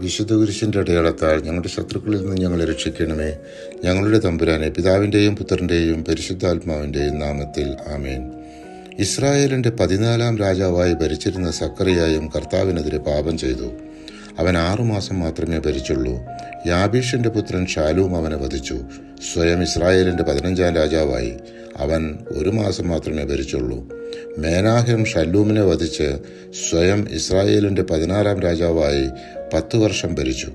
വിശുദ്ധ കുരിശിൻ്റെ അടയാളത്താൽ ഞങ്ങളുടെ ശത്രുക്കളിൽ നിന്ന് ഞങ്ങളെ രക്ഷിക്കണമേ. ഞങ്ങളുടെ തമ്പുരാനെ, പിതാവിൻ്റെയും പുത്രൻ്റെയും പരിശുദ്ധാത്മാവിൻ്റെയും നാമത്തിൽ ആമേൻ. ഇസ്രായേലിൻ്റെ 14-ാം രാജാവായി ഭരിച്ചിരുന്ന സക്കറിയായും കർത്താവിനെതിരെ പാപം ചെയ്തു. അവൻ 6 മാസം മാത്രമേ ഭരിച്ചുള്ളൂ. യാബീഷിൻ്റെ പുത്രൻ ശാലൂം അവനെ വധിച്ചു. സ്വയം ഇസ്രായേലിൻ്റെ 15-ാം രാജാവായി. അവൻ 1 മാസം മാത്രമേ ഭരിച്ചുള്ളൂ. മേനാഹെം ശല്ലൂമിനെ വധിച്ച് സ്വയം ഇസ്രായേലിൻ്റെ 16-ാം രാജാവായി 10 വർഷം ഭരിച്ചു.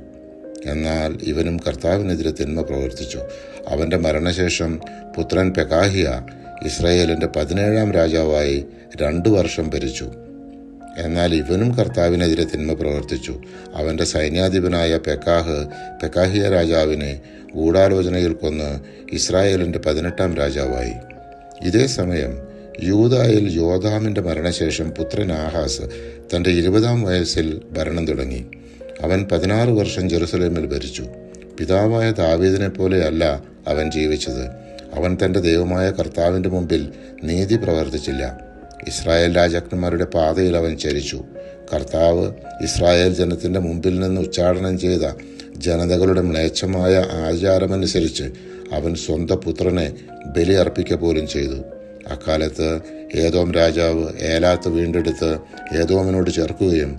എന്നാൽ ഇവനും കർത്താവിനെതിരെ തിന്മ പ്രവർത്തിച്ചു. അവൻ്റെ മരണശേഷം പുത്രൻ പെക്കാഹിയ ഇസ്രായേലിൻ്റെ 17-ാം രാജാവായി 2 വർഷം ഭരിച്ചു. എന്നാൽ ഇവനും കർത്താവിനെതിരെ തിന്മ പ്രവർത്തിച്ചു. അവൻ്റെ സൈന്യാധിപനായ പെക്കാഹിയ രാജാവിനെ ഗൂഢാലോചനയിൽ കൊന്ന് ഇസ്രായേലിൻ്റെ 18-ാം രാജാവായി. ഇതേ സമയം യൂദായിൽ യോഥാമിൻ്റെ മരണശേഷം പുത്രൻ ആഹാസ് തൻ്റെ 20-ാം വയസ്സിൽ ഭരണം തുടങ്ങി. അവൻ 16 വർഷം ജെറുസലേമിൽ ഭരിച്ചു. പിതാവായ ദാവീദിനെ പോലെയല്ല അവൻ ജീവിച്ചത്. അവൻ തൻ്റെ ദൈവമായ കർത്താവിൻ്റെ മുമ്പിൽ നീതി പ്രവർത്തിച്ചില്ല. ഇസ്രായേൽ രാജാക്കന്മാരുടെ പാതയിൽ അവൻ ചരിച്ചു. കർത്താവ് ഇസ്രായേൽ ജനത്തിൻ്റെ മുമ്പിൽ നിന്ന് ഉച്ചാടനം ചെയ്ത ജനതകളുടെ മ്ലേച്ഛമായ ആചാരമനുസരിച്ച് അവൻ സ്വന്തം പുത്രനെ ബലി അർപ്പിക്കുക പോലും ചെയ്തു. അക്കാലത്ത് ഏദോം രാജാവ് ഏലാത്ത് വീണ്ടെടുത്ത് ഏദോമിനോട് ചേർക്കുകയും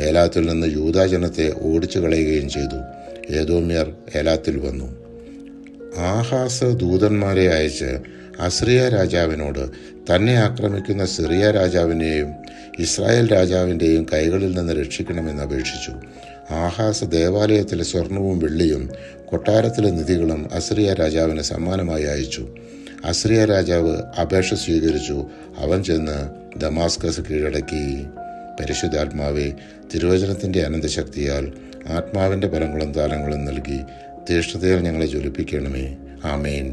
ഏലാത്തിൽ നിന്ന് യൂദാ ജനത്തെ ഓടിച്ചു കളയുകയും ചെയ്തു. ഏദോമ്യർ ഏലാത്തിൽ വന്നു. ആഹാസ് ദൂതന്മാരെ അയച്ച് അസ്രിയ രാജാവിനോട് തന്നെ ആക്രമിക്കുന്ന സിറിയ രാജാവിനെയും ഇസ്രായേൽ രാജാവിൻ്റെയും കൈകളിൽ നിന്ന് രക്ഷിക്കണമെന്ന് അപേക്ഷിച്ചു. ആഹാസ് ദേവാലയത്തിലെ സ്വർണവും വെള്ളിയും കൊട്ടാരത്തിലെ നിധികളും അസ്രിയ രാജാവിന് സമ്മാനമായി അയച്ചു. അസ്രിയ രാജാവ് അപേക്ഷ സ്വീകരിച്ചു. അവൻ ചെന്ന് ദമാസ്കസ് കീഴടക്കി. പരിശുദ്ധാത്മാവെ, തിരുവചനത്തിൻ്റെ അനന്തശക്തിയാൽ ആത്മാവിൻ്റെ ബലങ്ങളും താലങ്ങളും നൽകി തീഷ്ണതയിൽ ഞങ്ങളെ ജ്വലിപ്പിക്കണമേ. ആമേൻ.